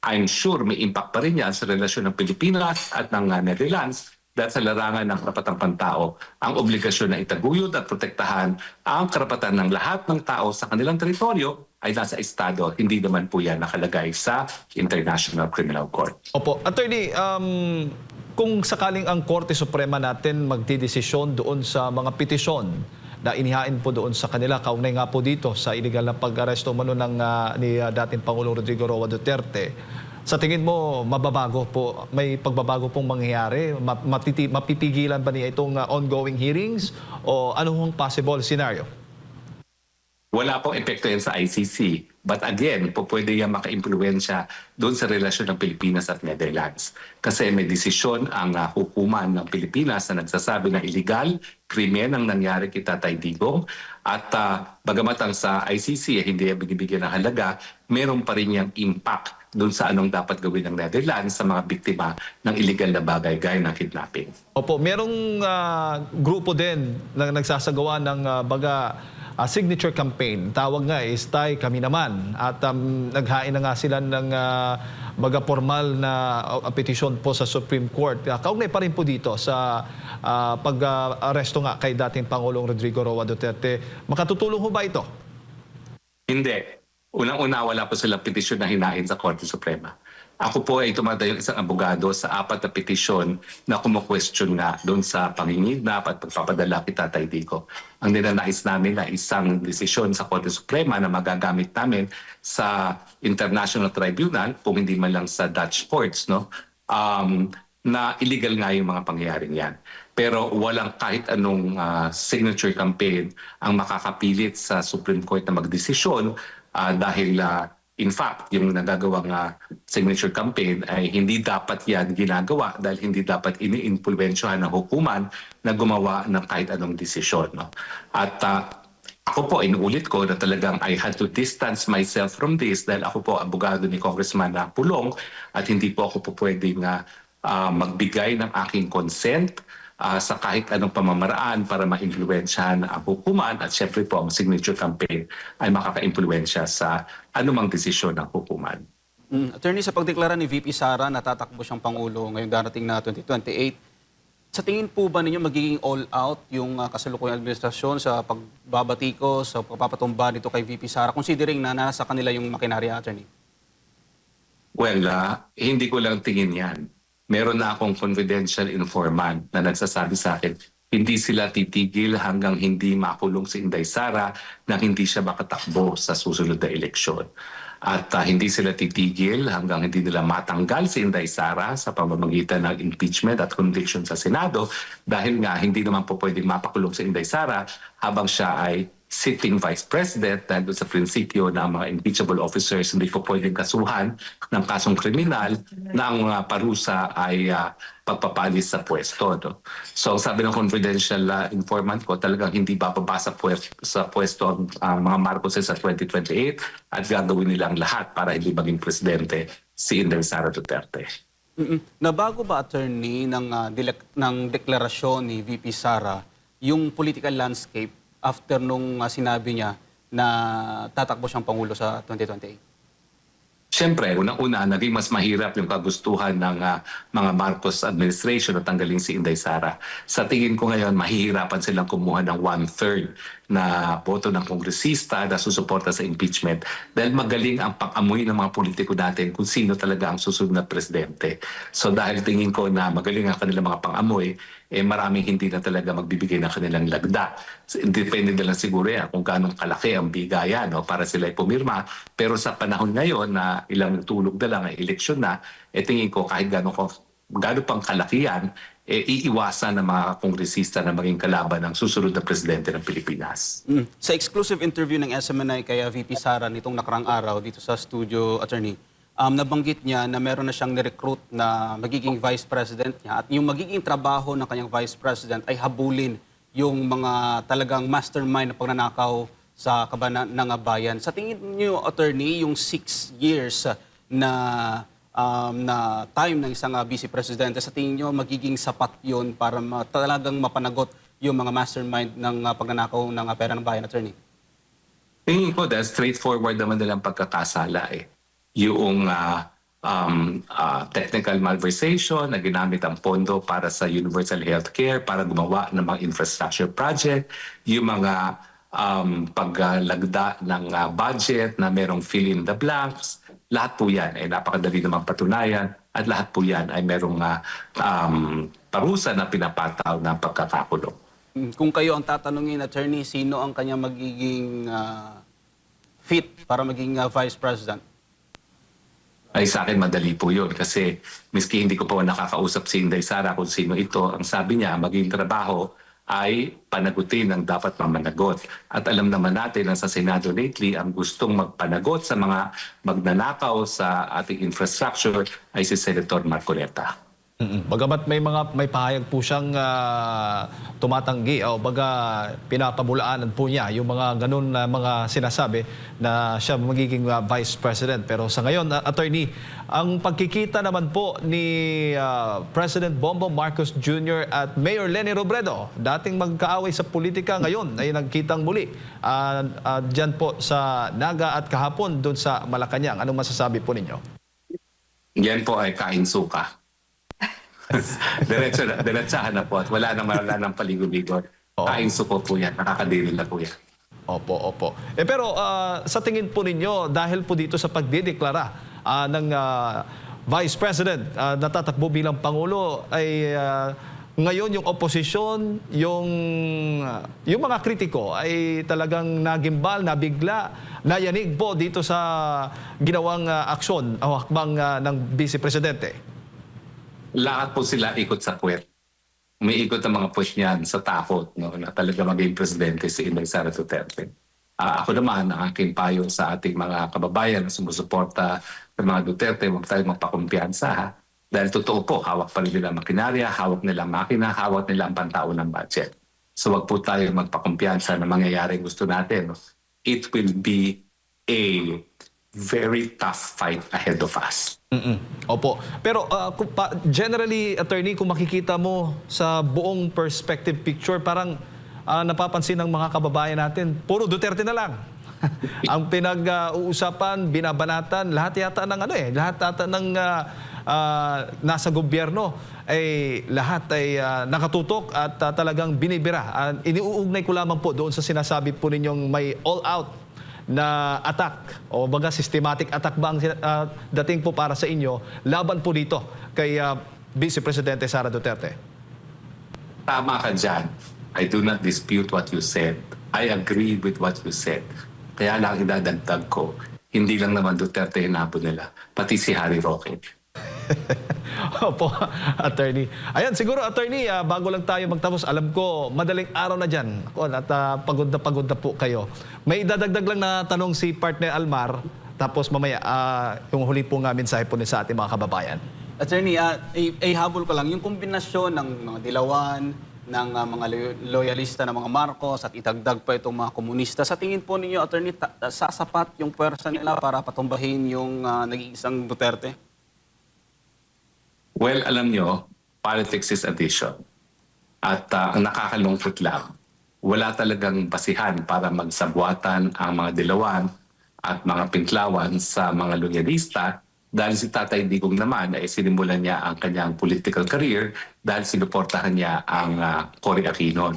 I'm sure may impact pa rin yan sa relasyon ng Pilipinas at ng Netherlands dahil sa larangan ng karapatang pantao, ang obligasyon na itaguyod at protektahan ang karapatan ng lahat ng tao sa kanilang teritoryo ay nasa estado. Hindi naman po yan nakalagay sa International Criminal Court. Opo. Attorney, kung sakaling ang Korte Suprema natin magdidesisyon doon sa mga petisyon na inihain po doon sa kanila, kaunay nga po dito sa illegal na pag-aresto ni dating Pangulong Rodrigo Roa Duterte, Sa tingin mo, mababago po, may pagbabago pong mangyayari? Mapipigilan ba niya itong ongoing hearings o ano hong possible scenario? Wala pong epekto yan sa ICC. But again, pwede yan maka-impluensya doon sa relasyon ng Pilipinas at Netherlands. Kasi may desisyon ang hukuman ng Pilipinas na nagsasabi na illegal, krimen ang nangyari kay Tatay Digong. At bagamat ang sa ICC hindi binibigyan ng halaga, meron pa rin yung impact doon sa anong dapat gawin ng Netherlands sa mga biktima ng illegal na bagay gaya ng kidnapping. Opo, merong grupo din na nagsasagawa ng signature campaign. Tawag nga is Tay Kami Naman. At naghain na nga sila ng formal na petisyon po sa Supreme Court. Kaugnay pa rin po dito sa pag-aresto nga kay dating Pangulong Rodrigo Roa Duterte. Makatutulong ho ba ito? Hindi. Unang-una, wala po silang petisyon na hinain sa Korte Suprema. Ako po ay tumatayong isang abogado sa 4 na petisyon na kumu-question nga doon sa panginidnap at pagpapadala kay Tatay Digong. Ang ninanais namin na isang desisyon sa Korte Suprema na magagamit namin sa International Tribunal, kung hindi man lang sa Dutch courts, no? Na illegal nga yung mga pangyayaring yan. Pero walang kahit anong signature campaign ang makakapilit sa Supreme Court na magdesisyon dahil in fact, yung nagagawang signature campaign ay hindi dapat yan ginagawa dahil hindi dapat ini-influensyahan ng hukuman na gumawa ng kahit anong desisyon. No? At ako po, inuulit ko na talagang I had to distance myself from this dahil ako po abogado ni Congressman Pulong at hindi po ako po pwedeng magbigay ng aking consent sa kahit anong pamamaraan para ma-influensyahan ang hukuman at syempre po ang signature campaign ay makaka-influensya sa anumang desisyon ng hukuman. Attorney, sa pagdeklara ni VP Sara na tatakbo siyang Pangulo ngayong darating na 2028, sa tingin po ba ninyo magiging all-out yung kasalukuyang administrasyon sa pagbabatiko, sa pagpapatumba nito kay VP Sara, considering na nasa kanila yung makinarya, Attorney? Well, hindi ko lang tingin yan. Meron na akong confidential informant na nagsasabi sa akin, hindi sila titigil hanggang hindi makulong si Inday Sara na hindi siya makatakbo sa susunod na eleksyon. At hindi sila titigil hanggang hindi nila matanggal si Inday Sara sa pamamagitan ng impeachment at conviction sa Senado dahil nga hindi naman po pwedeng mapakulong si Inday Sara habang siya ay sitting vice president dahil doon sa prinsipyo na ang mga impeachable officers hindi po pwedeng kasuhan ng kasong kriminal na ang parusa ay pagpapalis sa pwesto. No? So sabi ng confidential informant ko, talagang hindi bababa sa pwesto ang mga Marcoses sa 2028 at gagawin nilang lahat para hindi maging presidente si Inday Sara Duterte. Nabago ba, Attorney, ng deklarasyon ni VP Sara yung political landscape after nung sinabi niya na tatakbo siyang Pangulo sa 2028? Siyempre, unang-una, naging mas mahirap yung kagustuhan ng mga Marcos administration na tanggalin si Inday Sara. Sa tingin ko ngayon, mahihirapan silang kumuha ng 1/3 na boto ng kongresista na susuporta sa impeachment dahil magaling ang pang-amoy ng mga politiko natin kung sino talaga ang susunod na presidente. So dahil tingin ko na magaling ang kanilang mga pang-amoy, maraming hindi na talaga magbibigay ng kanilang lagda. Depende na lang siguro yan kung gaano kalaki ang bigayan para sila pumirma. Pero sa panahon ngayon na ilang tulog na lang ay eleksyon na, tingin ko kahit gaano pang kalaki yan, iiwasan ng mga kongresista na maging kalaban ng susunod na presidente ng Pilipinas. Sa exclusive interview ng SMNI kay VP Sara nitong nakarang araw dito sa studio, Attorney, nabanggit niya na meron na siyang nirecruit na magiging vice president niya at yung magiging trabaho ng kanyang vice president ay habulin yung mga talagang mastermind na pagnanakaw sa kabanan ng bayan. Sa tingin niyo, Attorney, yung 6 years na time ng isang vice presidente, sa tingin niyo magiging sapat yon para talagang mapanagot yung mga mastermind ng pagnanakaw ng pera ng bayan, Attorney? Tingin ko dahil straightforward naman nilang pagkakasala yung technical malversation na ginamit ang pondo para sa universal healthcare para gumawa ng mga infrastructure project, yung mga paglagda ng budget na merong fill in the blanks, lahat po yan ay napakadali namang patunayan at lahat po yan ay merong parusa na pinapataw ng pagkakakulong. Kung kayo ang tatanungin, Attorney, sino ang kanya magiging fit para maging vice president? Ay sa akin madali po yun kasi miski hindi ko pa nakakausap si Inday Sara kung sino ito, ang sabi niya maging trabaho ay panagutin ang dapat mamanagot. At alam naman natin na sa Senado lately, ang gustong magpanagot sa mga magnanakaw sa ating infrastructure ay si Senator Marcoleta. Bagamat may pahayag po siyang tumatanggi o baga pinapabulaanan po niya yung mga ganun na mga sinasabi na siya magiging Vice President. Pero sa ngayon, Attorney, ang pagkikita naman po ni President Bongbong Marcos Jr. at Mayor Leni Robredo, dating magkaaway sa politika, ngayon ay nagkitang muli dyan po sa Naga at kahapon doon sa Malacanang. Anong masasabi po ninyo? Yan po ay kain suka. Diretsahan na po at wala nang paligo-ligo. Kain suko po yan, nakakadiri na po yan. Opo, opo. Pero sa tingin po ninyo, dahil po dito sa pagdideklara ng Vice President na tatakbo bilang Pangulo, ay ngayon yung oposisyon, yung mga kritiko ay talagang nagimbal, nabigla, nayanig po dito sa ginawang aksyon o hakbang ng Vice Presidente. Lahat po sila ikot sa puwet. Umiikot ang mga push niyan sa takot, no, na talaga maging presidente si Inday Sara Duterte. Ako naman, ang aking payo sa ating mga kababayan na sumusuporta sa mga Duterte, huwag tayong magpakumpiyansa. Ha? Dahil totoo po, hawak pa rin nila makinarya, hawak nila makina, hawak nila ang pantaon ng budget. So wag po tayong magpakumpiyansa na mangyayari gusto natin. No? It will be a very tough fight ahead of us. Opo. Pero generally, Attorney, kung makikita mo sa buong perspective picture, parang napapansin ng mga kababayan natin, puro Duterte na lang. Ang pinag-uusapan, binabanatan, lahat yata ng lahat yata ng nasa gobyerno ay lahat ay nakatutok at talagang binibira. Iniuugnay ko lamang po doon sa sinasabi po ninyong may all-out na attack o baga systematic attack ba ang dating po para sa inyo laban po dito kay Vice Presidente Sara Duterte? Tama ka dyan. I do not dispute what you said. I agree with what you said. Kaya lang idadagdag ko, hindi lang naman Duterte hinabon nila, pati si Harry Roque. Opo, Attorney. Ayan, siguro, Attorney, bago lang tayo magtapos, alam ko, madaling araw na dyan. At pagod na po kayo. May idadagdag lang na tanong si Partner Almar, tapos mamaya, yung huli po nga mensahe po sa ating mga kababayan. Attorney, habol ko lang, yung kombinasyon ng mga dilawan, ng mga loyalista ng mga Marcos at itagdag pa itong mga komunista. Sa tingin po ninyo, Attorney, sasapat yung pwersa nila para patumbahin yung nag-iisang Duterte? Well, alam nyo, politics is addition. At ang nakakalungkot lang, wala talagang basihan para magsabwatan ang mga dilawan at mga pinklawan sa mga loyalista dahil si Tatay Digong naman ay sinimulan niya ang kanyang political career dahil sinuportahan niya ang Cory Aquino.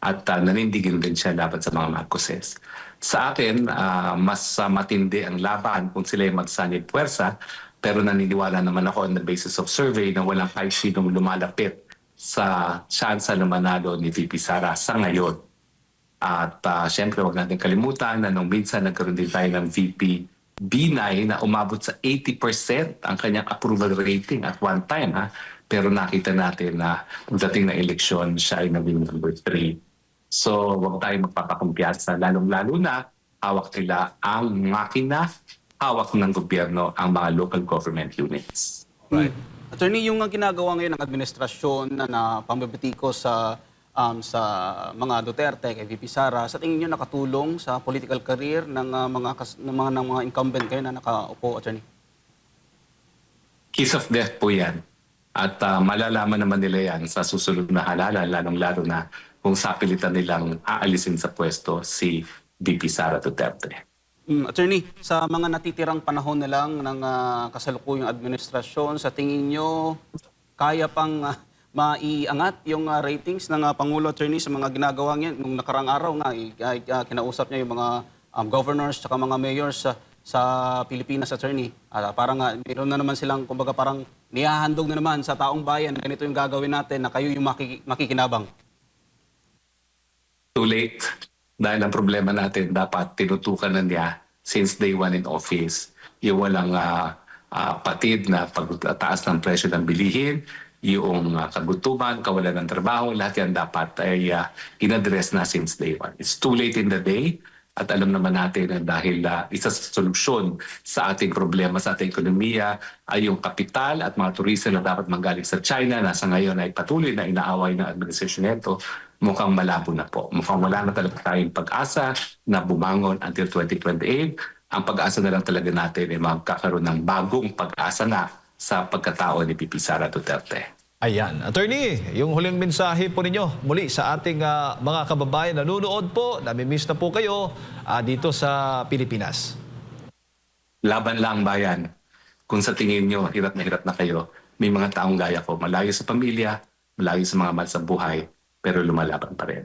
At nanindigin din siya laban sa mga Marcoses. Sa akin, mas matindi ang laban kung sila ay magsanib puwersa. Pero naniniwala naman ako on the basis of survey na walang kahit sinong lumalapit sa tsansa na manalo ni VP Sara sa ngayon. At syempre wag natin kalimutan na nung minsan nagkaroon din tayo ng VP B9 na umabot sa 80% ang kanyang approval rating at one time. Ha? Pero nakita natin na pagdating ng eleksyon, siya ay naging number 3. So wag tayong magpapakumpiyansa, lalong-lalo na hawak nila ang makina, hawak ng gobyerno ang mga local government units. Right. Attorney, yung ginagawa ngayon ng administrasyon na pambabitiko sa mga Duterte kay VP Sara, sa tingin niyo nakatulong sa political career ng mga incumbent kayo na nakaupo, Attorney? Kiss of death po yan. At malalaman naman nila yan sa susunod na halalan, lalong-lalo na kung sapilitan nilang aalisin sa pwesto si VP Sara Duterte. Attorney, sa mga natitirang panahon na lang ng kasalukuyang administrasyon, sa tingin nyo, kaya pang maiangat yung ratings ng Pangulo, Attorney, sa mga ginagawa niya? Nung nakarang araw nga, kinausap niya yung mga governors at mga mayors sa Pilipinas, Attorney. Parang meron na naman silang, kumbaga parang nihahandog na naman sa taong bayan, ganito yung gagawin natin, na kayo yung makikinabang. Too late. Dahil ang problema natin, dapat tinutukan na niya since day one in office, yung walang patid na pagtaas ng presyo ng bilihin, yung kagutuman, kawalan ng trabaho, lahat yan dapat ay in-address na since day one. It's too late in the day at alam naman natin na dahil isa sa solusyon sa ating problema sa ating ekonomiya ay yung kapital at mga turista na dapat manggaling sa China na sa ngayon ay patuloy na inaaway ng administrasyon nito, mukhang malabo na po. Mukhang wala na talaga tayong pag-asa na bumangon until 2028. Ang pag-asa na lang talaga natin ay magkakaroon ng bagong pag-asa na sa pagkatao ni Pipi Sara Duterte. Ayan. Attorney, yung huling mensahe po ninyo muli sa ating mga kababayan na nanonood po, namimiss na po kayo dito sa Pilipinas. Laban lang bayan. Kung sa tingin nyo, hirap na kayo, may mga taong gaya ko, malayo sa pamilya, malayo sa mga mahal sa buhay, pero lumalaban pa rin.